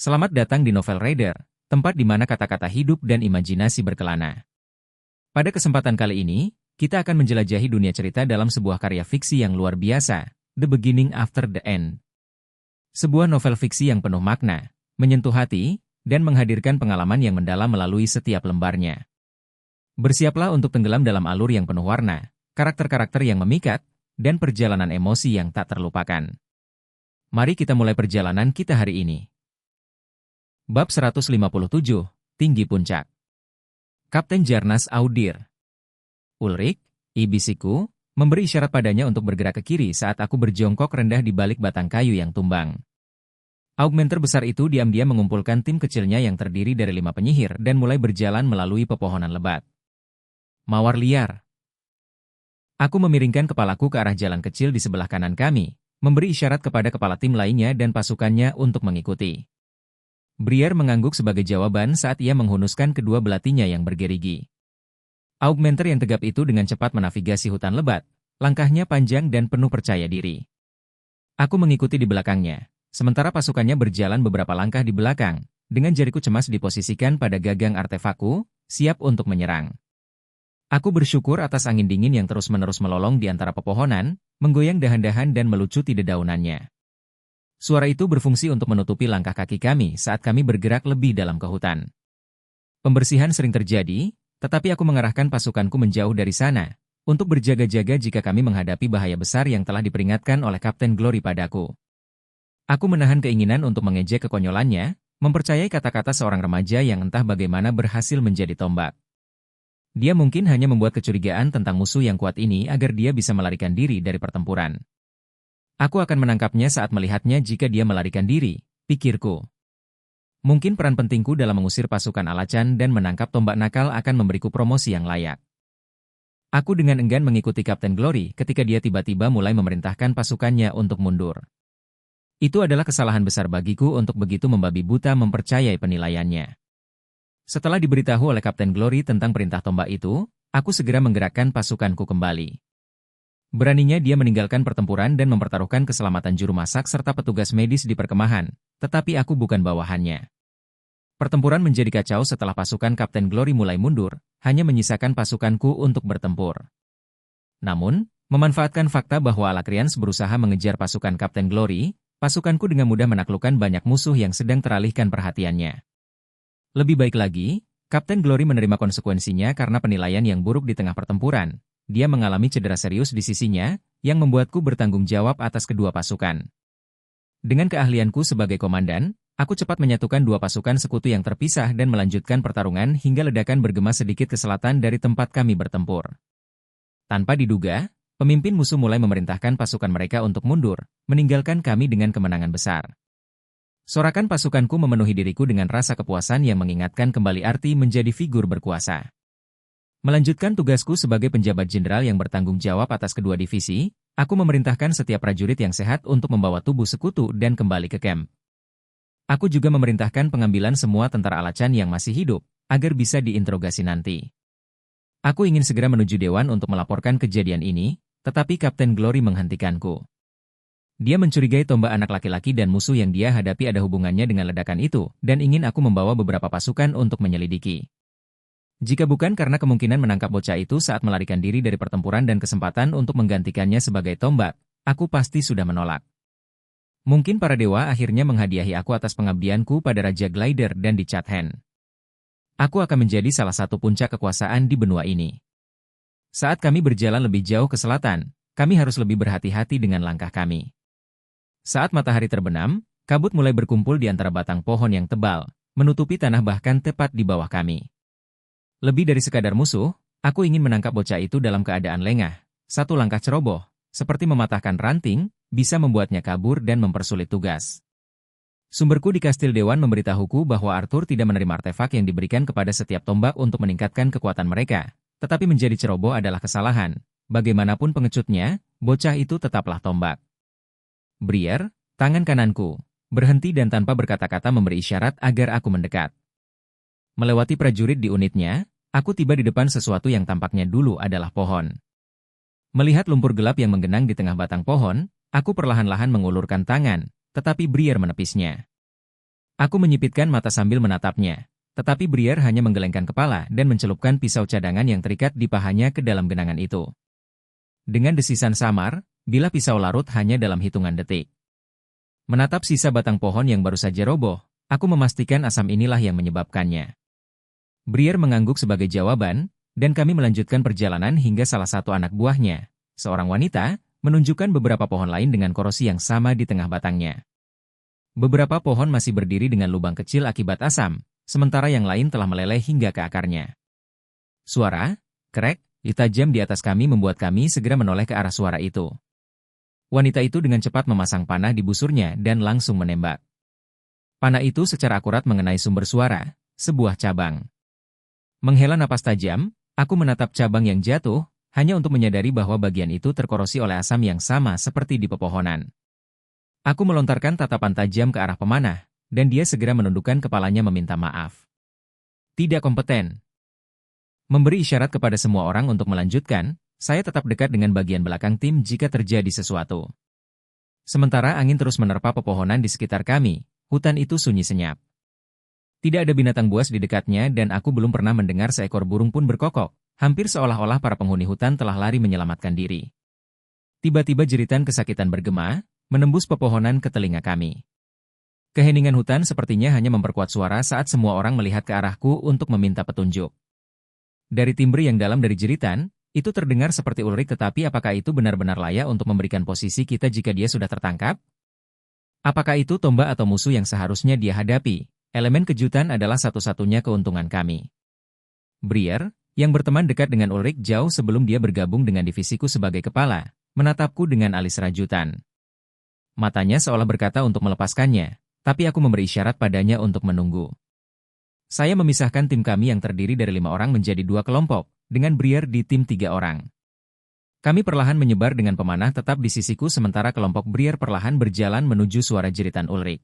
Selamat datang di Novel Raider, tempat di mana kata-kata hidup dan imajinasi berkelana. Pada kesempatan kali ini, kita akan menjelajahi dunia cerita dalam sebuah karya fiksi yang luar biasa, The Beginning After the End. Sebuah novel fiksi yang penuh makna, menyentuh hati, dan menghadirkan pengalaman yang mendalam melalui setiap lembarnya. Bersiaplah untuk tenggelam dalam alur yang penuh warna, karakter-karakter yang memikat, dan perjalanan emosi yang tak terlupakan. Mari kita mulai perjalanan kita hari ini. Bab 157, Tinggi Puncak. Kapten Jarnas Audir. Ulrik, ibisiku, memberi isyarat padanya untuk bergerak ke kiri saat aku berjongkok rendah di balik batang kayu yang tumbang. Augmenter besar itu diam-diam mengumpulkan tim kecilnya yang terdiri dari 5 penyihir dan mulai berjalan melalui pepohonan lebat. Mawar liar. Aku memiringkan kepalaku ke arah jalan kecil di sebelah kanan kami, memberi isyarat kepada kepala tim lainnya dan pasukannya untuk mengikuti. Briar mengangguk sebagai jawaban saat ia menghunuskan kedua belatinya yang bergerigi. Augmenter yang tegap itu dengan cepat menavigasi hutan lebat, langkahnya panjang dan penuh percaya diri. Aku mengikuti di belakangnya, sementara pasukannya berjalan beberapa langkah di belakang, dengan jariku cemas diposisikan pada gagang artefakku, siap untuk menyerang. Aku bersyukur atas angin dingin yang terus-menerus melolong di antara pepohonan, menggoyang dahan-dahan dan melucuti dedaunannya. Suara itu berfungsi untuk menutupi langkah kaki kami saat kami bergerak lebih dalam ke hutan. Pembersihan sering terjadi, tetapi aku mengarahkan pasukanku menjauh dari sana, untuk berjaga-jaga jika kami menghadapi bahaya besar yang telah diperingatkan oleh Kapten Glory padaku. Aku menahan keinginan untuk mengejek kekonyolannya, mempercayai kata-kata seorang remaja yang entah bagaimana berhasil menjadi tombak. Dia mungkin hanya membuat kecurigaan tentang musuh yang kuat ini agar dia bisa melarikan diri dari pertempuran. Aku akan menangkapnya saat melihatnya jika dia melarikan diri, pikirku. Mungkin peran pentingku dalam mengusir pasukan Alacan dan menangkap tombak nakal akan memberiku promosi yang layak. Aku dengan enggan mengikuti Kapten Glory ketika dia tiba-tiba mulai memerintahkan pasukannya untuk mundur. Itu adalah kesalahan besar bagiku untuk begitu membabi buta mempercayai penilaiannya. Setelah diberitahu oleh Kapten Glory tentang perintah tombak itu, aku segera menggerakkan pasukanku kembali. Beraninya dia meninggalkan pertempuran dan mempertaruhkan keselamatan juru masak serta petugas medis di perkemahan, tetapi aku bukan bawahannya. Pertempuran menjadi kacau setelah pasukan Kapten Glory mulai mundur, hanya menyisakan pasukanku untuk bertempur. Namun, memanfaatkan fakta bahwa Alacrians berusaha mengejar pasukan Kapten Glory, pasukanku dengan mudah menaklukkan banyak musuh yang sedang teralihkan perhatiannya. Lebih baik lagi, Kapten Glory menerima konsekuensinya karena penilaian yang buruk di tengah pertempuran. Dia mengalami cedera serius di sisinya, yang membuatku bertanggung jawab atas kedua pasukan. Dengan keahlianku sebagai komandan, aku cepat menyatukan dua pasukan sekutu yang terpisah dan melanjutkan pertarungan hingga ledakan bergema sedikit ke selatan dari tempat kami bertempur. Tanpa diduga, pemimpin musuh mulai memerintahkan pasukan mereka untuk mundur, meninggalkan kami dengan kemenangan besar. Sorakan pasukanku memenuhi diriku dengan rasa kepuasan yang mengingatkan kembali arti menjadi figur berkuasa. Melanjutkan tugasku sebagai penjabat jenderal yang bertanggung jawab atas kedua divisi, aku memerintahkan setiap prajurit yang sehat untuk membawa tubuh sekutu dan kembali ke kamp. Aku juga memerintahkan pengambilan semua tentara Alacan yang masih hidup, agar bisa diinterogasi nanti. Aku ingin segera menuju Dewan untuk melaporkan kejadian ini, tetapi Kapten Glory menghentikanku. Dia mencurigai tombak anak laki-laki dan musuh yang dia hadapi ada hubungannya dengan ledakan itu, dan ingin aku membawa beberapa pasukan untuk menyelidiki. Jika bukan karena kemungkinan menangkap bocah itu saat melarikan diri dari pertempuran dan kesempatan untuk menggantikannya sebagai tombak, aku pasti sudah menolak. Mungkin para dewa akhirnya menghadiahi aku atas pengabdianku pada Raja Glider dan di Chatham. Aku akan menjadi salah satu puncak kekuasaan di benua ini. Saat kami berjalan lebih jauh ke selatan, kami harus lebih berhati-hati dengan langkah kami. Saat matahari terbenam, kabut mulai berkumpul di antara batang pohon yang tebal, menutupi tanah bahkan tepat di bawah kami. Lebih dari sekadar musuh, aku ingin menangkap bocah itu dalam keadaan lengah. Satu langkah ceroboh, seperti mematahkan ranting, bisa membuatnya kabur dan mempersulit tugas. Sumberku di Kastil Dewan memberitahuku bahwa Arthur tidak menerima artefak yang diberikan kepada setiap tombak untuk meningkatkan kekuatan mereka, tetapi menjadi ceroboh adalah kesalahan. Bagaimanapun pengecutnya, bocah itu tetaplah tombak. Briar, tangan kananku, berhenti dan tanpa berkata-kata memberi isyarat agar aku mendekat. Melewati prajurit di unitnya, aku tiba di depan sesuatu yang tampaknya dulu adalah pohon. Melihat lumpur gelap yang menggenang di tengah batang pohon, aku perlahan-lahan mengulurkan tangan, tetapi Briar menepisnya. Aku menyipitkan mata sambil menatapnya, tetapi Briar hanya menggelengkan kepala dan mencelupkan pisau cadangan yang terikat di pahanya ke dalam genangan itu. Dengan desisan samar, bilah pisau larut hanya dalam hitungan detik. Menatap sisa batang pohon yang baru saja roboh, aku memastikan asam inilah yang menyebabkannya. Briar mengangguk sebagai jawaban, dan kami melanjutkan perjalanan hingga salah satu anak buahnya, seorang wanita, menunjukkan beberapa pohon lain dengan korosi yang sama di tengah batangnya. Beberapa pohon masih berdiri dengan lubang kecil akibat asam, sementara yang lain telah meleleh hingga ke akarnya. Suara, krek, tajam di atas kami membuat kami segera menoleh ke arah suara itu. Wanita itu dengan cepat memasang panah di busurnya dan langsung menembak. Panah itu secara akurat mengenai sumber suara, sebuah cabang. Menghela napas tajam, aku menatap cabang yang jatuh, hanya untuk menyadari bahwa bagian itu terkorosi oleh asam yang sama seperti di pepohonan. Aku melontarkan tatapan tajam ke arah pemanah, dan dia segera menundukkan kepalanya meminta maaf. Tidak kompeten. Memberi isyarat kepada semua orang untuk melanjutkan, saya tetap dekat dengan bagian belakang tim jika terjadi sesuatu. Sementara angin terus menerpa pepohonan di sekitar kami, hutan itu sunyi senyap. Tidak ada binatang buas di dekatnya dan aku belum pernah mendengar seekor burung pun berkokok, hampir seolah-olah para penghuni hutan telah lari menyelamatkan diri. Tiba-tiba jeritan kesakitan bergema, menembus pepohonan ke telinga kami. Keheningan hutan sepertinya hanya memperkuat suara saat semua orang melihat ke arahku untuk meminta petunjuk. Dari timbre yang dalam dari jeritan, itu terdengar seperti Ulrich, tetapi apakah itu benar-benar layak untuk memberikan posisi kita jika dia sudah tertangkap? Apakah itu tombak atau musuh yang seharusnya dia hadapi? Elemen kejutan adalah satu-satunya keuntungan kami. Briar, yang berteman dekat dengan Ulrich jauh sebelum dia bergabung dengan divisiku sebagai kepala, menatapku dengan alis rajutan. Matanya seolah berkata untuk melepaskannya, tapi aku memberi isyarat padanya untuk menunggu. Saya memisahkan tim kami yang terdiri dari 5 orang menjadi 2 kelompok, dengan Briar di tim 3 orang. Kami perlahan menyebar dengan pemanah tetap di sisiku sementara kelompok Briar perlahan berjalan menuju suara jeritan Ulrich.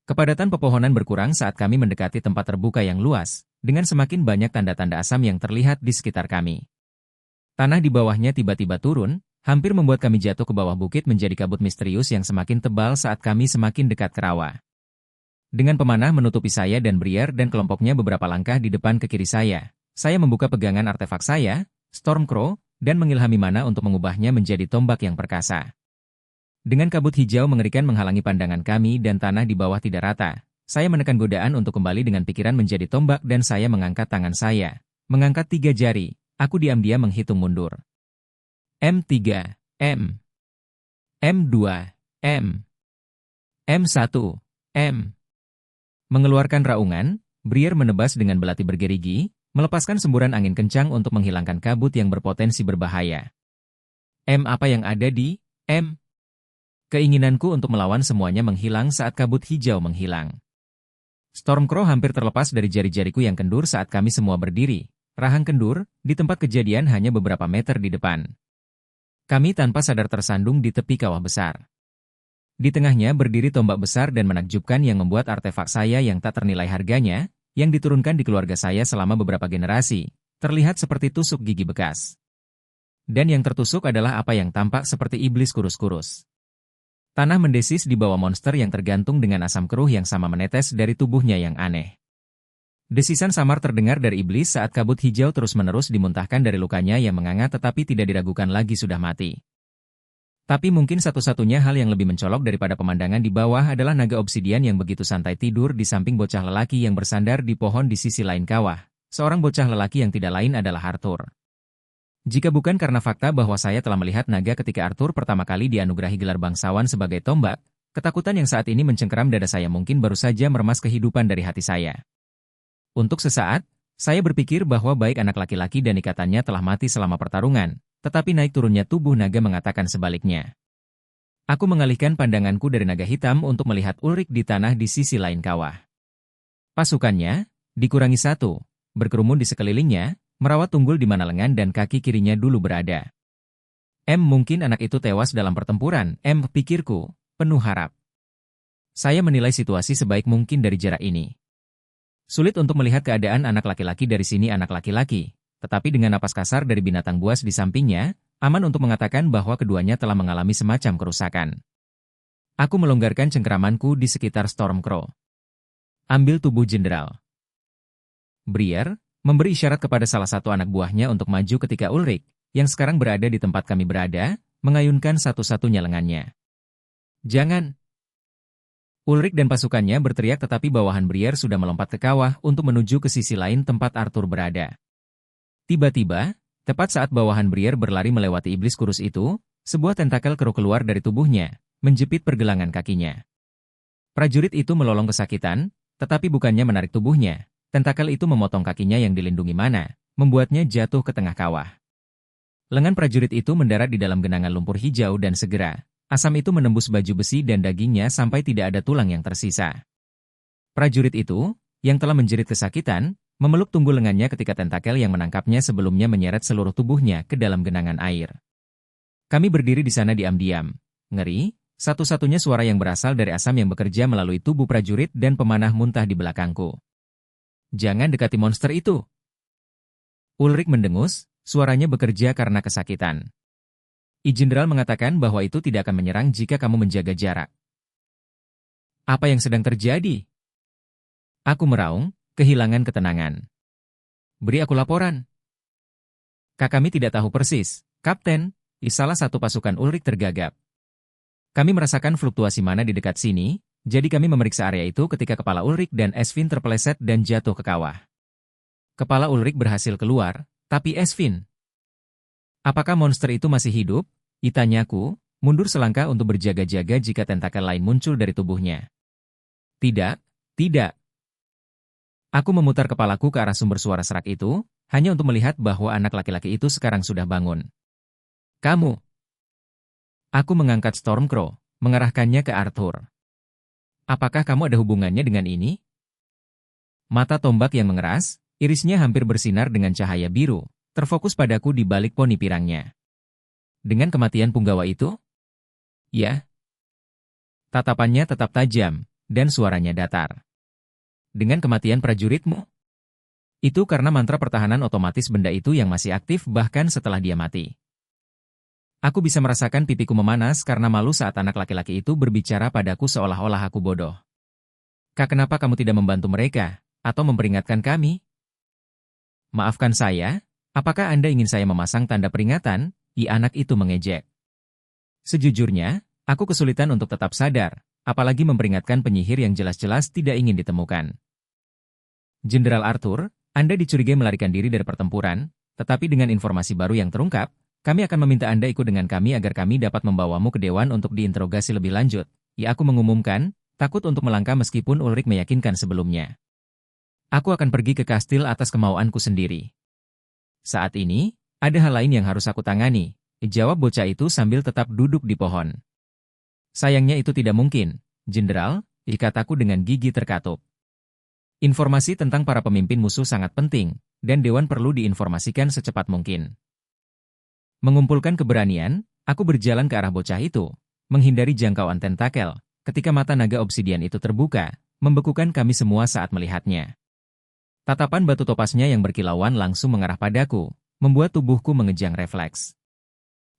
Kepadatan pepohonan berkurang saat kami mendekati tempat terbuka yang luas, dengan semakin banyak tanda-tanda asam yang terlihat di sekitar kami. Tanah di bawahnya tiba-tiba turun, hampir membuat kami jatuh ke bawah bukit menjadi kabut misterius yang semakin tebal saat kami semakin dekat ke rawa. Dengan pemanah menutupi saya dan Briar dan kelompoknya beberapa langkah di depan ke kiri saya membuka pegangan artefak saya, Stormcrow, dan mengilhami mana untuk mengubahnya menjadi tombak yang perkasa. Dengan kabut hijau mengerikan menghalangi pandangan kami dan tanah di bawah tidak rata, saya menekan godaan untuk kembali dengan pikiran menjadi tombak dan saya mengangkat tangan saya. Mengangkat 3 jari, aku diam-diam menghitung mundur. M3, M. M2, M. M1, M. Mengeluarkan raungan, Briar menebas dengan belati bergerigi, melepaskan semburan angin kencang untuk menghilangkan kabut yang berpotensi berbahaya. M apa yang ada di M? Keinginanku untuk melawan semuanya menghilang saat kabut hijau menghilang. Stormcrow hampir terlepas dari jari-jariku yang kendur saat kami semua berdiri, rahang kendur, di tempat kejadian hanya beberapa meter di depan. Kami tanpa sadar tersandung di tepi kawah besar. Di tengahnya berdiri tombak besar dan menakjubkan yang membuat artefak saya yang tak ternilai harganya, yang diturunkan di keluarga saya selama beberapa generasi, terlihat seperti tusuk gigi bekas. Dan yang tertusuk adalah apa yang tampak seperti iblis kurus-kurus. Tanah mendesis di bawah monster yang tergantung dengan asam keruh yang sama menetes dari tubuhnya yang aneh. Desisan samar terdengar dari iblis saat kabut hijau terus-menerus dimuntahkan dari lukanya yang menganga tetapi tidak diragukan lagi sudah mati. Tapi mungkin satu-satunya hal yang lebih mencolok daripada pemandangan di bawah adalah naga obsidian yang begitu santai tidur di samping bocah lelaki yang bersandar di pohon di sisi lain kawah. Seorang bocah lelaki yang tidak lain adalah Arthur. Jika bukan karena fakta bahwa saya telah melihat naga ketika Arthur pertama kali dianugerahi gelar bangsawan sebagai tombak, ketakutan yang saat ini mencengkeram dada saya mungkin baru saja meremas kehidupan dari hati saya. Untuk sesaat, saya berpikir bahwa baik anak laki-laki dan ikatannya telah mati selama pertarungan, tetapi naik turunnya tubuh naga mengatakan sebaliknya. Aku mengalihkan pandanganku dari naga hitam untuk melihat Ulrich di tanah di sisi lain kawah. Pasukannya, dikurangi 1, berkerumun di sekelilingnya, merawat tunggul di mana lengan dan kaki kirinya dulu berada. Mungkin anak itu tewas dalam pertempuran, pikirku, penuh harap. Saya menilai situasi sebaik mungkin dari jarak ini. Sulit untuk melihat keadaan anak laki-laki dari sini anak laki-laki, tetapi dengan napas kasar dari binatang buas di sampingnya, aman untuk mengatakan bahwa keduanya telah mengalami semacam kerusakan. Aku melonggarkan cengkeramanku di sekitar Stormcrow. Ambil tubuh jenderal. Briar memberi isyarat kepada salah satu anak buahnya untuk maju ketika Ulrich, yang sekarang berada di tempat kami berada, mengayunkan satu-satunya lengannya. Jangan! Ulrich dan pasukannya berteriak tetapi bawahan Briar sudah melompat ke kawah untuk menuju ke sisi lain tempat Arthur berada. Tiba-tiba, tepat saat bawahan Briar berlari melewati iblis kurus itu, sebuah tentakel keruh keluar dari tubuhnya, menjepit pergelangan kakinya. Prajurit itu melolong kesakitan, tetapi bukannya menarik tubuhnya, tentakel itu memotong kakinya yang dilindungi mana, membuatnya jatuh ke tengah kawah. Lengan prajurit itu mendarat di dalam genangan lumpur hijau dan segera, asam itu menembus baju besi dan dagingnya sampai tidak ada tulang yang tersisa. Prajurit itu, yang telah menjerit kesakitan, memeluk tunggul lengannya ketika tentakel yang menangkapnya sebelumnya menyeret seluruh tubuhnya ke dalam genangan air. Kami berdiri di sana diam-diam. Ngeri, satu-satunya suara yang berasal dari asam yang bekerja melalui tubuh prajurit dan pemanah muntah di belakangku. Jangan dekati monster itu. Ulrich mendengus, suaranya bekerja karena kesakitan. Jenderal mengatakan bahwa itu tidak akan menyerang jika kamu menjaga jarak. Apa yang sedang terjadi? Aku meraung, kehilangan ketenangan. Beri aku laporan. Kami tidak tahu persis, Kapten, salah satu pasukan Ulrich tergagap. Kami merasakan fluktuasi mana di dekat sini, jadi kami memeriksa area itu ketika kepala Ulrich dan Esvin terpeleset dan jatuh ke kawah. Kepala Ulrich berhasil keluar, tapi Esvin. Apakah monster itu masih hidup? Tanyaku, mundur selangkah untuk berjaga-jaga jika tentakel lain muncul dari tubuhnya. Tidak, tidak. Aku memutar kepalaku ke arah sumber suara serak itu, hanya untuk melihat bahwa anak laki-laki itu sekarang sudah bangun. Kamu. Aku mengangkat Stormcrow, mengarahkannya ke Arthur. Apakah kamu ada hubungannya dengan ini? Mata tombak yang mengeras, irisnya hampir bersinar dengan cahaya biru, terfokus padaku di balik poni pirangnya. Dengan kematian punggawa itu? Ya. Tatapannya tetap tajam, dan suaranya datar. Dengan kematian prajuritmu? Itu karena mantra pertahanan otomatis benda itu yang masih aktif bahkan setelah dia mati. Aku bisa merasakan pipiku memanas karena malu saat anak laki-laki itu berbicara padaku seolah-olah aku bodoh. Kenapa kamu tidak membantu mereka, atau memperingatkan kami? Maafkan saya, apakah Anda ingin saya memasang tanda peringatan? Anak itu mengejek. Sejujurnya, aku kesulitan untuk tetap sadar, apalagi memperingatkan penyihir yang jelas-jelas tidak ingin ditemukan. Jenderal Arthur, Anda dicurigai melarikan diri dari pertempuran, tetapi dengan informasi baru yang terungkap, kami akan meminta Anda ikut dengan kami agar kami dapat membawamu ke Dewan untuk diinterogasi lebih lanjut. Aku mengumumkan, takut untuk melangkah meskipun Ulrich meyakinkan sebelumnya. Aku akan pergi ke kastil atas kemauanku sendiri. Saat ini, ada hal lain yang harus aku tangani, jawab bocah itu sambil tetap duduk di pohon. Sayangnya itu tidak mungkin, Jenderal, kataku dengan gigi terkatup. Informasi tentang para pemimpin musuh sangat penting, dan Dewan perlu diinformasikan secepat mungkin. Mengumpulkan keberanian, aku berjalan ke arah bocah itu, menghindari jangkauan tentakel, ketika mata naga obsidian itu terbuka, membekukan kami semua saat melihatnya. Tatapan batu topasnya yang berkilauan langsung mengarah padaku, membuat tubuhku mengejang refleks.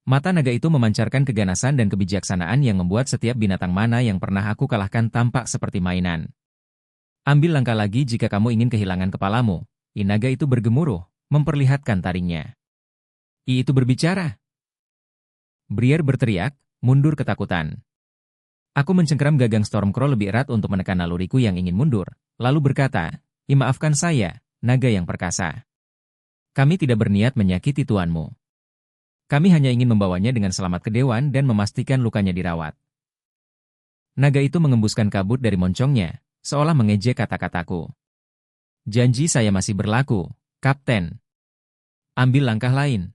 Mata naga itu memancarkan keganasan dan kebijaksanaan yang membuat setiap binatang mana yang pernah aku kalahkan tampak seperti mainan. Ambil langkah lagi jika kamu ingin kehilangan kepalamu, naga itu bergemuruh, memperlihatkan taringnya. Itu berbicara. Briar berteriak, mundur ketakutan. Aku mencengkeram gagang Stormcrow lebih erat untuk menekan naluriku yang ingin mundur, lalu berkata, maafkan saya, naga yang perkasa. Kami tidak berniat menyakiti tuanmu. Kami hanya ingin membawanya dengan selamat ke Dewan dan memastikan lukanya dirawat. Naga itu mengembuskan kabut dari moncongnya, seolah mengejek kata-kataku. Janji saya masih berlaku, Kapten. Ambil langkah lain.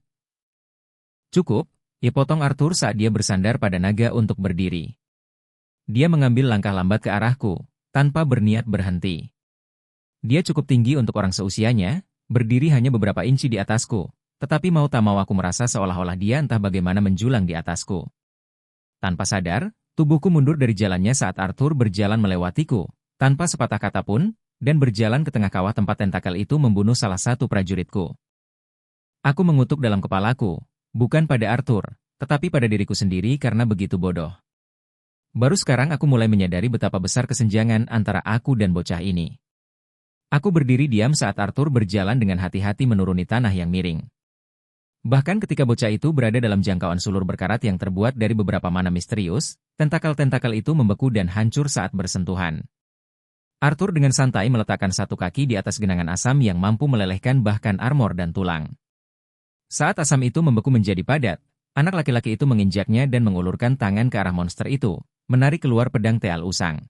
Cukup, potong Arthur saat dia bersandar pada naga untuk berdiri. Dia mengambil langkah lambat ke arahku, tanpa berniat berhenti. Dia cukup tinggi untuk orang seusianya, berdiri hanya beberapa inci di atasku, tetapi mau tak mau aku merasa seolah-olah dia entah bagaimana menjulang di atasku. Tanpa sadar, tubuhku mundur dari jalannya saat Arthur berjalan melewatiku, tanpa sepatah kata pun, dan berjalan ke tengah kawah tempat tentakel itu membunuh salah satu prajuritku. Aku mengutuk dalam kepalaku, bukan pada Arthur, tetapi pada diriku sendiri karena begitu bodoh. Baru sekarang aku mulai menyadari betapa besar kesenjangan antara aku dan bocah ini. Aku berdiri diam saat Arthur berjalan dengan hati-hati menuruni tanah yang miring. Bahkan ketika bocah itu berada dalam jangkauan sulur berkarat yang terbuat dari beberapa mana misterius, tentakel-tentakel itu membeku dan hancur saat bersentuhan. Arthur dengan santai meletakkan satu kaki di atas genangan asam yang mampu melelehkan bahkan armor dan tulang. Saat asam itu membeku menjadi padat, anak laki-laki itu menginjaknya dan mengulurkan tangan ke arah monster itu, menarik keluar pedang teal usang.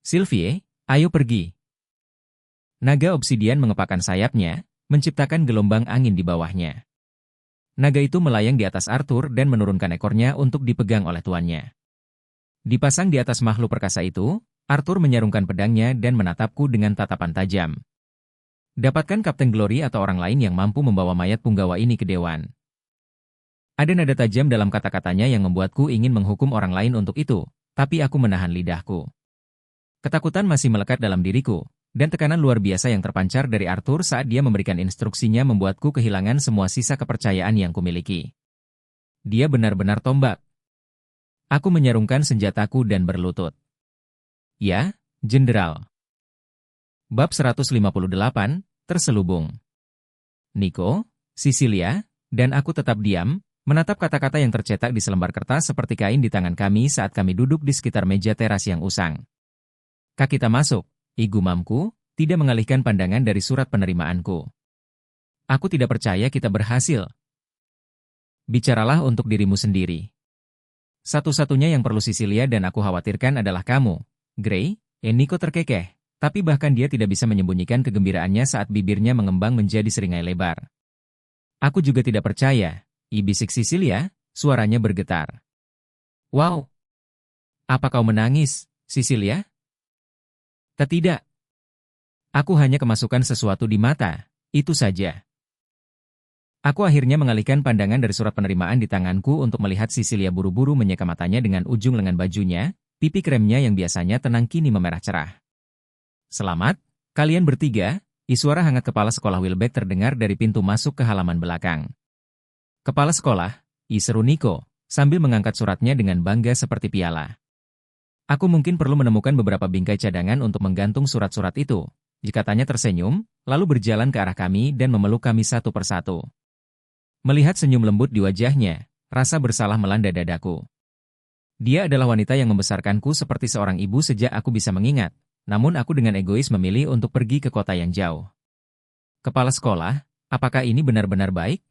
Sylvie, ayo pergi. Naga obsidian mengepakkan sayapnya, menciptakan gelombang angin di bawahnya. Naga itu melayang di atas Arthur dan menurunkan ekornya untuk dipegang oleh tuannya. Dipasang di atas makhluk perkasa itu, Arthur menyarungkan pedangnya dan menatapku dengan tatapan tajam. Dapatkan Kapten Glory atau orang lain yang mampu membawa mayat punggawa ini ke dewan. Ada nada tajam dalam kata-katanya yang membuatku ingin menghukum orang lain untuk itu, tapi aku menahan lidahku. Ketakutan masih melekat dalam diriku, dan tekanan luar biasa yang terpancar dari Arthur saat dia memberikan instruksinya membuatku kehilangan semua sisa kepercayaan yang kumiliki. Dia benar-benar tombak. Aku menyarungkan senjataku dan berlutut. Ya, Jenderal. Bab 158, Terselubung. Nico, Cecilia, dan aku tetap diam, menatap kata-kata yang tercetak di selembar kertas seperti kain di tangan kami saat kami duduk di sekitar meja teras yang usang. Kakita masuk. Igumamku, tidak mengalihkan pandangan dari surat penerimaanku. Aku tidak percaya kita berhasil. Bicaralah untuk dirimu sendiri. Satu-satunya yang perlu Cecilia dan aku khawatirkan adalah kamu, Gray. Nico terkekeh, tapi bahkan dia tidak bisa menyembunyikan kegembiraannya saat bibirnya mengembang menjadi seringai lebar. Aku juga tidak percaya, bisik Cecilia, suaranya bergetar. Wow! Apa kau menangis, Cecilia? Tidak. Aku hanya kemasukan sesuatu di mata, itu saja. Aku akhirnya mengalihkan pandangan dari surat penerimaan di tanganku untuk melihat Cecilia buru-buru menyeka matanya dengan ujung lengan bajunya, pipi kremnya yang biasanya tenang kini memerah cerah. Selamat, kalian bertiga, suara hangat kepala sekolah Wilbeck terdengar dari pintu masuk ke halaman belakang. Kepala sekolah, seru Nico, sambil mengangkat suratnya dengan bangga seperti piala. Aku mungkin perlu menemukan beberapa bingkai cadangan untuk menggantung surat-surat itu. Katanya tersenyum, lalu berjalan ke arah kami dan memeluk kami satu persatu. Melihat senyum lembut di wajahnya, rasa bersalah melanda dadaku. Dia adalah wanita yang membesarkanku seperti seorang ibu sejak aku bisa mengingat, namun aku dengan egois memilih untuk pergi ke kota yang jauh. Kepala sekolah, apakah ini benar-benar baik?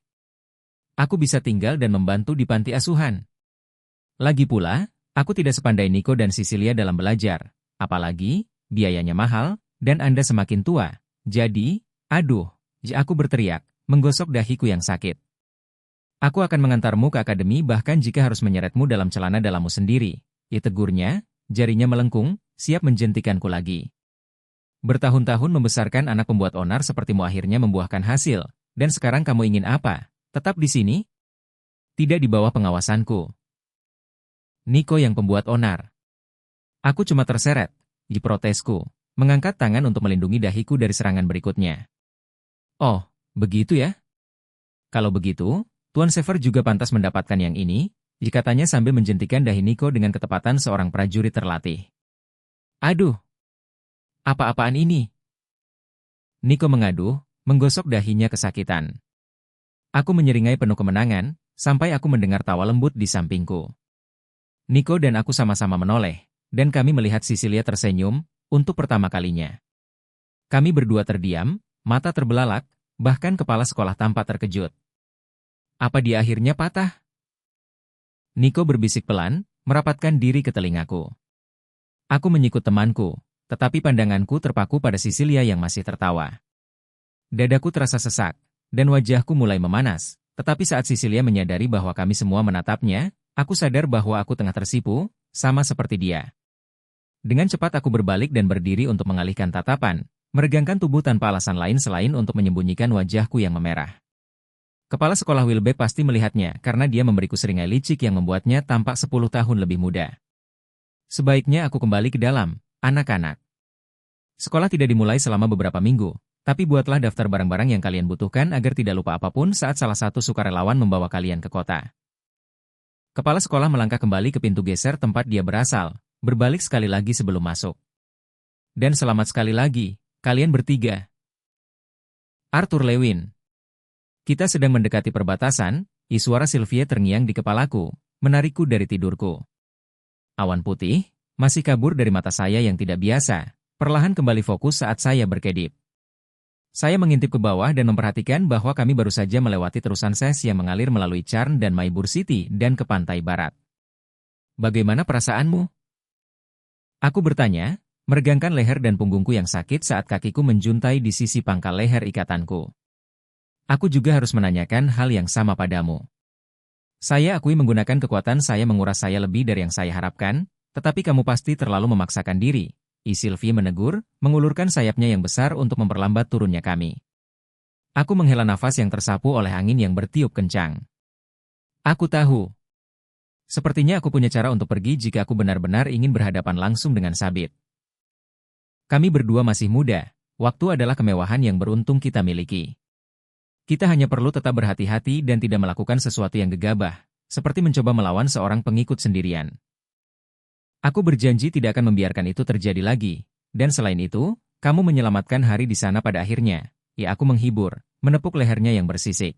Aku bisa tinggal dan membantu di panti asuhan. Lagi pula, aku tidak sepandai Nico dan Cecilia dalam belajar, apalagi, biayanya mahal, dan Anda semakin tua. Jadi, aku berteriak, menggosok dahiku yang sakit. Aku akan mengantarmu ke akademi bahkan jika harus menyeretmu dalam celana dalammu sendiri. Tegurnya, jarinya melengkung, siap menjentikanku lagi. Bertahun-tahun membesarkan anak pembuat onar sepertimu akhirnya membuahkan hasil, dan sekarang kamu ingin apa? Tetap di sini? Tidak di bawah pengawasanku. Nico yang pembuat onar. Aku cuma terseret, diprotesku, mengangkat tangan untuk melindungi dahiku dari serangan berikutnya. Oh, begitu ya? Kalau begitu, Tuan Sever juga pantas mendapatkan yang ini, katanya sambil menjentikan dahi Nico dengan ketepatan seorang prajurit terlatih. Aduh! Apa-apaan ini? Nico mengaduh, menggosok dahinya kesakitan. Aku menyeringai penuh kemenangan, sampai aku mendengar tawa lembut di sampingku. Nico dan aku sama-sama menoleh, dan kami melihat Cecilia tersenyum, untuk pertama kalinya. Kami berdua terdiam, mata terbelalak, bahkan kepala sekolah tampak terkejut. Apa dia akhirnya patah? Nico berbisik pelan, merapatkan diri ke telingaku. Aku menyikut temanku, tetapi pandanganku terpaku pada Cecilia yang masih tertawa. Dadaku terasa sesak, dan wajahku mulai memanas, tetapi saat Cecilia menyadari bahwa kami semua menatapnya, aku sadar bahwa aku tengah tersipu, sama seperti dia. Dengan cepat aku berbalik dan berdiri untuk mengalihkan tatapan, meregangkan tubuh tanpa alasan lain selain untuk menyembunyikan wajahku yang memerah. Kepala sekolah Wilbeck pasti melihatnya karena dia memberiku seringai licik yang membuatnya tampak 10 tahun lebih muda. Sebaiknya aku kembali ke dalam, anak-anak. Sekolah tidak dimulai selama beberapa minggu, tapi buatlah daftar barang-barang yang kalian butuhkan agar tidak lupa apapun saat salah satu sukarelawan membawa kalian ke kota. Kepala sekolah melangkah kembali ke pintu geser tempat dia berasal, berbalik sekali lagi sebelum masuk. Dan selamat sekali lagi, kalian bertiga. Arthur Lewin. Kita sedang mendekati perbatasan, suara Sylvia terngiang di kepalaku, menarikku dari tidurku. Awan putih masih kabur dari mata saya yang tidak biasa, perlahan kembali fokus saat saya berkedip. Saya mengintip ke bawah dan memperhatikan bahwa kami baru saja melewati terusan Ses yang mengalir melalui Charn dan Maibur City dan ke pantai barat. Bagaimana perasaanmu? Aku bertanya, meregangkan leher dan punggungku yang sakit saat kakiku menjuntai di sisi pangkal leher ikatanku. Aku juga harus menanyakan hal yang sama padamu. Saya akui menggunakan kekuatan saya menguras saya lebih dari yang saya harapkan, tetapi kamu pasti terlalu memaksakan diri. Sylvie menegur, mengulurkan sayapnya yang besar untuk memperlambat turunnya kami. Aku menghela nafas yang tersapu oleh angin yang bertiup kencang. Aku tahu. Sepertinya aku punya cara untuk pergi jika aku benar-benar ingin berhadapan langsung dengan Sabit. Kami berdua masih muda, waktu adalah kemewahan yang beruntung kita miliki. Kita hanya perlu tetap berhati-hati dan tidak melakukan sesuatu yang gegabah, seperti mencoba melawan seorang pengikut sendirian. Aku berjanji tidak akan membiarkan itu terjadi lagi, dan selain itu, kamu menyelamatkan hari di sana pada akhirnya. Ya, aku menghibur, menepuk lehernya yang bersisik.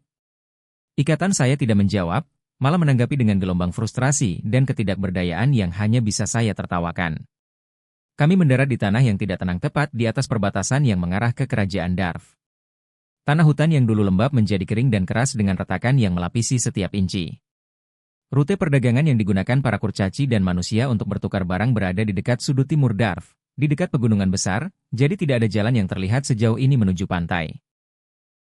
Ikatan saya tidak menjawab, malah menanggapi dengan gelombang frustrasi dan ketidakberdayaan yang hanya bisa saya tertawakan. Kami mendarat di tanah yang tidak tenang tepat di atas perbatasan yang mengarah ke kerajaan Darv. Tanah hutan yang dulu lembab menjadi kering dan keras dengan retakan yang melapisi setiap inci. Rute perdagangan yang digunakan para kurcaci dan manusia untuk bertukar barang berada di dekat sudut timur Darv, di dekat pegunungan besar, jadi tidak ada jalan yang terlihat sejauh ini menuju pantai.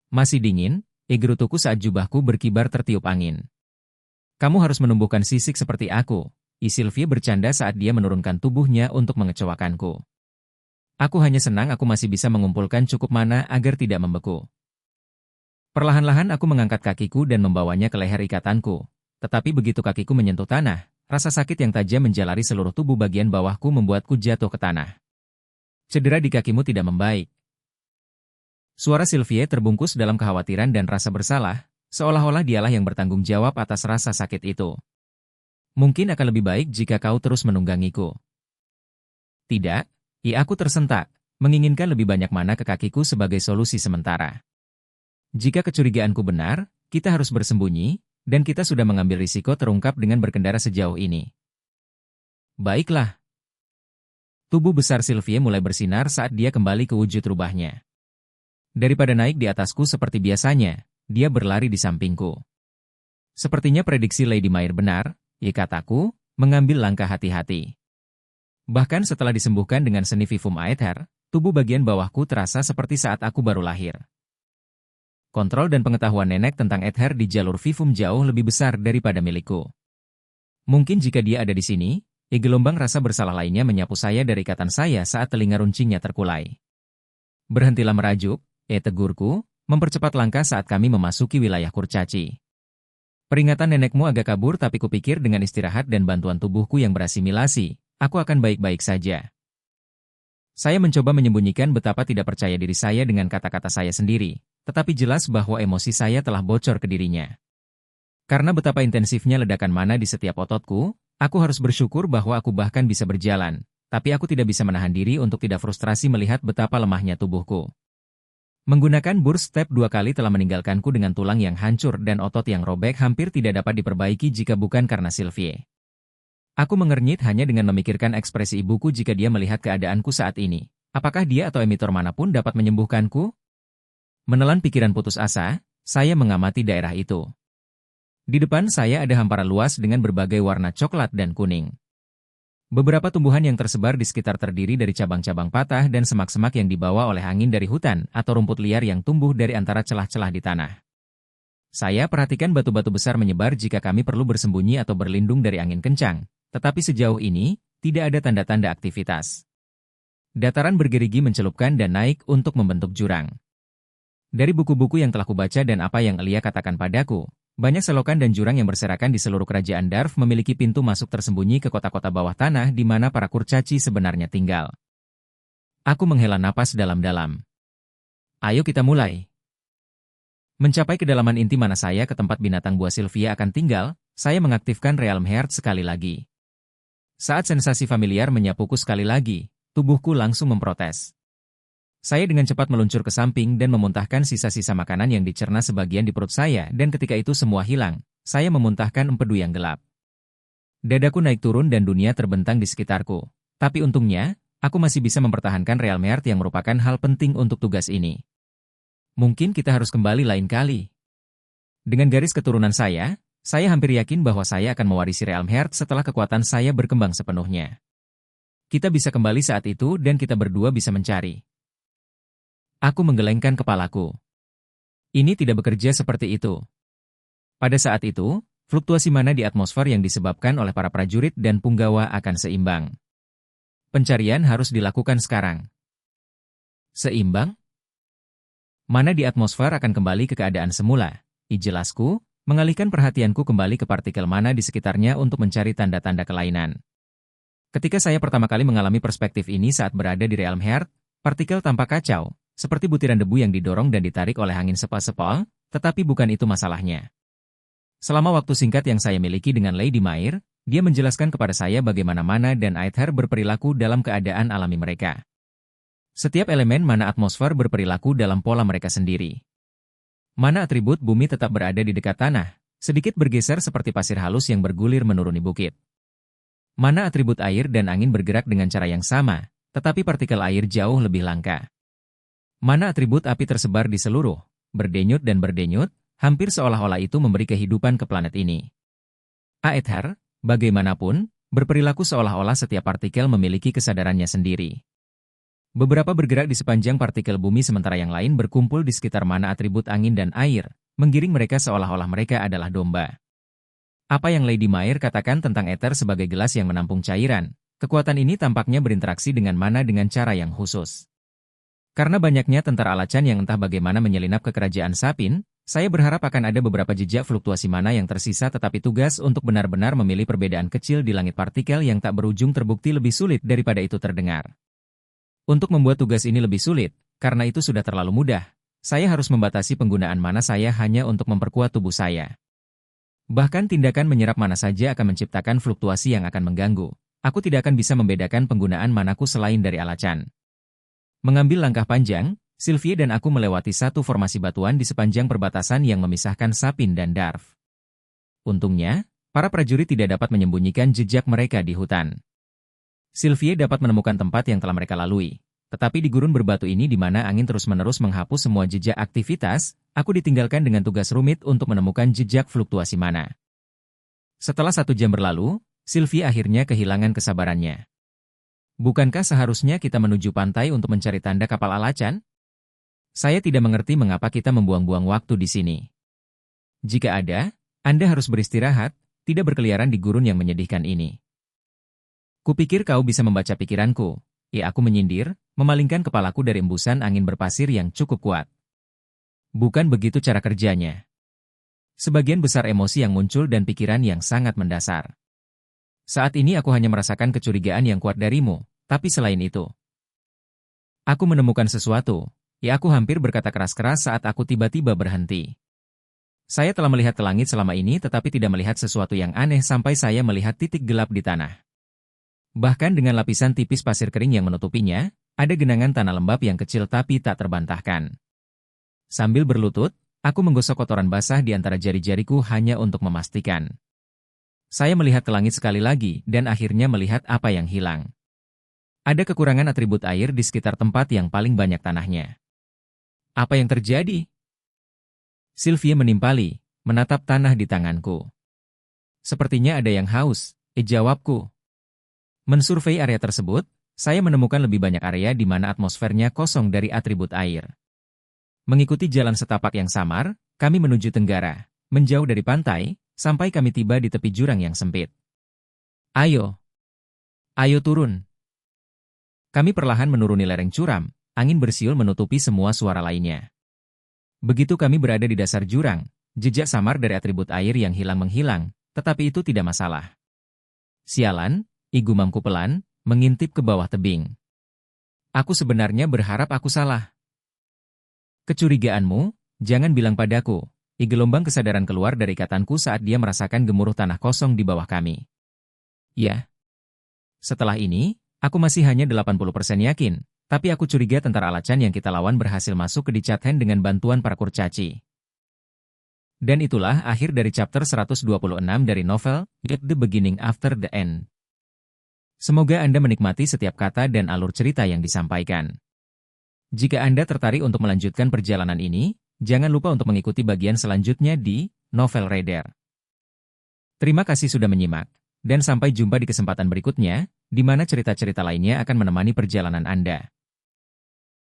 Masih dingin, gerutuku saat jubahku berkibar tertiup angin. Kamu harus menumbuhkan sisik seperti aku, Sylvie bercanda saat dia menurunkan tubuhnya untuk mengecewakanku. Aku hanya senang aku masih bisa mengumpulkan cukup mana agar tidak membeku. Perlahan-lahan aku mengangkat kakiku dan membawanya ke leher ikatanku. Tetapi begitu kakiku menyentuh tanah, rasa sakit yang tajam menjalari seluruh tubuh bagian bawahku membuatku jatuh ke tanah. Cedera di kakimu tidak membaik. Suara Sylvie terbungkus dalam kekhawatiran dan rasa bersalah, seolah-olah dialah yang bertanggung jawab atas rasa sakit itu. Mungkin akan lebih baik jika kau terus menunggangiku. Tidak, aku tersentak, menginginkan lebih banyak mana ke kakiku sebagai solusi sementara. Jika kecurigaanku benar, kita harus bersembunyi, dan kita sudah mengambil risiko terungkap dengan berkendara sejauh ini. Baiklah. Tubuh besar Sylvie mulai bersinar saat dia kembali ke wujud rubahnya. Daripada naik di atasku seperti biasanya, dia berlari di sampingku. Sepertinya prediksi Lady Mayer benar, kataku, mengambil langkah hati-hati. Bahkan setelah disembuhkan dengan seni Vivum Aether, tubuh bagian bawahku terasa seperti saat aku baru lahir. Kontrol dan pengetahuan nenek tentang Aether di jalur Vivum jauh lebih besar daripada milikku. Mungkin jika dia ada di sini, gelombang rasa bersalah lainnya menyapu saya dari ikatan saya saat telinga runcingnya terkulai. Berhentilah merajuk, tegurku, mempercepat langkah saat kami memasuki wilayah kurcaci. Peringatan nenekmu agak kabur tapi kupikir dengan istirahat dan bantuan tubuhku yang berasimilasi, aku akan baik-baik saja. Saya mencoba menyembunyikan betapa tidak percaya diri saya dengan kata-kata saya sendiri, tetapi jelas bahwa emosi saya telah bocor ke dirinya. Karena betapa intensifnya ledakan mana di setiap ototku, aku harus bersyukur bahwa aku bahkan bisa berjalan, tapi aku tidak bisa menahan diri untuk tidak frustrasi melihat betapa lemahnya tubuhku. Menggunakan burst step 2 kali telah meninggalkanku dengan tulang yang hancur dan otot yang robek hampir tidak dapat diperbaiki jika bukan karena Sylvie. Aku mengernyit hanya dengan memikirkan ekspresi ibuku jika dia melihat keadaanku saat ini. Apakah dia atau emitor manapun dapat menyembuhkanku? Menelan pikiran putus asa, saya mengamati daerah itu. Di depan saya ada hamparan luas dengan berbagai warna coklat dan kuning. Beberapa tumbuhan yang tersebar di sekitar terdiri dari cabang-cabang patah dan semak-semak yang dibawa oleh angin dari hutan atau rumput liar yang tumbuh dari antara celah-celah di tanah. Saya perhatikan batu-batu besar menyebar jika kami perlu bersembunyi atau berlindung dari angin kencang, tetapi sejauh ini, tidak ada tanda-tanda aktivitas. Dataran bergerigi mencelupkan dan naik untuk membentuk jurang. Dari buku-buku yang telah kubaca dan apa yang Elia katakan padaku, banyak selokan dan jurang yang berserakan di seluruh kerajaan Darv memiliki pintu masuk tersembunyi ke kota-kota bawah tanah di mana para kurcaci sebenarnya tinggal. Aku menghela napas dalam-dalam. Ayo kita mulai. Mencapai kedalaman inti mana saya ke tempat binatang buah Sylvia akan tinggal, saya mengaktifkan Realm Heart sekali lagi. Saat sensasi familiar menyapuku sekali lagi, tubuhku langsung memprotes. Saya dengan cepat meluncur ke samping dan memuntahkan sisa-sisa makanan yang dicerna sebagian di perut saya, dan ketika itu semua hilang, saya memuntahkan empedu yang gelap. Dadaku naik turun dan dunia terbentang di sekitarku. Tapi untungnya, aku masih bisa mempertahankan Realm Heart yang merupakan hal penting untuk tugas ini. Mungkin kita harus kembali lain kali. Dengan garis keturunan saya hampir yakin bahwa saya akan mewarisi Realm Heart setelah kekuatan saya berkembang sepenuhnya. Kita bisa kembali saat itu dan kita berdua bisa mencari. Aku menggelengkan kepalaku. Ini tidak bekerja seperti itu. Pada saat itu, fluktuasi mana di atmosfer yang disebabkan oleh para prajurit dan punggawa akan seimbang. Pencarian harus dilakukan sekarang. Seimbang? Mana di atmosfer akan kembali ke keadaan semula. Jelasku, mengalihkan perhatianku kembali ke partikel mana di sekitarnya untuk mencari tanda-tanda kelainan. Ketika saya pertama kali mengalami perspektif ini saat berada di Realm Heart, partikel tampak kacau, seperti butiran debu yang didorong dan ditarik oleh angin sepal-sepal, tetapi bukan itu masalahnya. Selama waktu singkat yang saya miliki dengan Lady Mair, dia menjelaskan kepada saya bagaimana mana dan Aether berperilaku dalam keadaan alami mereka. Setiap elemen mana atmosfer berperilaku dalam pola mereka sendiri. Mana atribut bumi tetap berada di dekat tanah, sedikit bergeser seperti pasir halus yang bergulir menuruni bukit. Mana atribut air dan angin bergerak dengan cara yang sama, tetapi partikel air jauh lebih langka. Mana atribut api tersebar di seluruh, berdenyut dan berdenyut, hampir seolah-olah itu memberi kehidupan ke planet ini. Aether, bagaimanapun, berperilaku seolah-olah setiap partikel memiliki kesadarannya sendiri. Beberapa bergerak di sepanjang partikel bumi sementara yang lain berkumpul di sekitar mana atribut angin dan air, menggiring mereka seolah-olah mereka adalah domba. Apa yang Lady Mair katakan tentang Aether sebagai gelas yang menampung cairan, kekuatan ini tampaknya berinteraksi dengan mana dengan cara yang khusus. Karena banyaknya tentara Alachan yang entah bagaimana menyelinap ke kerajaan Sapin, saya berharap akan ada beberapa jejak fluktuasi mana yang tersisa, tetapi tugas untuk benar-benar memilih perbedaan kecil di langit partikel yang tak berujung terbukti lebih sulit daripada itu terdengar. Untuk membuat tugas ini lebih sulit, karena itu sudah terlalu mudah, saya harus membatasi penggunaan mana saya hanya untuk memperkuat tubuh saya. Bahkan tindakan menyerap mana saja akan menciptakan fluktuasi yang akan mengganggu. Aku tidak akan bisa membedakan penggunaan manaku selain dari Alachan. Mengambil langkah panjang, Sylvie dan aku melewati satu formasi batuan di sepanjang perbatasan yang memisahkan Sapin dan Darv. Untungnya, para prajurit tidak dapat menyembunyikan jejak mereka di hutan. Sylvie dapat menemukan tempat yang telah mereka lalui. Tetapi di gurun berbatu ini di mana angin terus-menerus menghapus semua jejak aktivitas, aku ditinggalkan dengan tugas rumit untuk menemukan jejak fluktuasi mana. Setelah 1 jam berlalu, Sylvie akhirnya kehilangan kesabarannya. Bukankah seharusnya kita menuju pantai untuk mencari tanda kapal Alachan? Saya tidak mengerti mengapa kita membuang-buang waktu di sini. Jika ada, Anda harus beristirahat, tidak berkeliaran di gurun yang menyedihkan ini. Kupikir kau bisa membaca pikiranku. Aku menyindir, memalingkan kepalaku dari embusan angin berpasir yang cukup kuat. Bukan begitu cara kerjanya. Sebagian besar emosi yang muncul dan pikiran yang sangat mendasar. Saat ini aku hanya merasakan kecurigaan yang kuat darimu, tapi selain itu, aku menemukan sesuatu. Aku hampir berkata keras-keras saat aku tiba-tiba berhenti. Saya telah melihat ke langit selama ini tetapi tidak melihat sesuatu yang aneh sampai saya melihat titik gelap di tanah. Bahkan dengan lapisan tipis pasir kering yang menutupinya, ada genangan tanah lembab yang kecil tapi tak terbantahkan. Sambil berlutut, aku menggosok kotoran basah di antara jari-jariku hanya untuk memastikan. Saya melihat ke langit sekali lagi dan akhirnya melihat apa yang hilang. Ada kekurangan atribut air di sekitar tempat yang paling banyak tanahnya. Apa yang terjadi? Sylvie menimpali, menatap tanah di tanganku. Sepertinya ada yang haus, jawabku. Mensurvei area tersebut, saya menemukan lebih banyak area di mana atmosfernya kosong dari atribut air. Mengikuti jalan setapak yang samar, kami menuju tenggara, menjauh dari pantai, sampai kami tiba di tepi jurang yang sempit. Ayo turun. Kami perlahan menuruni lereng curam, angin bersiul menutupi semua suara lainnya. Begitu kami berada di dasar jurang, jejak samar dari atribut air yang hilang menghilang, tetapi itu tidak masalah. Sialan, gumamku pelan, mengintip ke bawah tebing. Aku sebenarnya berharap aku salah. Kecurigaanmu, jangan bilang padaku, Gelombang kesadaran keluar dari ikatanku saat dia merasakan gemuruh tanah kosong di bawah kami. Ya. Setelah ini, aku masih hanya 80% yakin, tapi aku curiga tentara Alachan yang kita lawan berhasil masuk ke di Chathen dengan bantuan para kurcaci. Dan itulah akhir dari chapter 126 dari novel, Get the Beginning After the End. Semoga Anda menikmati setiap kata dan alur cerita yang disampaikan. Jika Anda tertarik untuk melanjutkan perjalanan ini, jangan lupa untuk mengikuti bagian selanjutnya di Novel Reader. Terima kasih sudah menyimak, dan sampai jumpa di kesempatan berikutnya, di mana cerita-cerita lainnya akan menemani perjalanan Anda.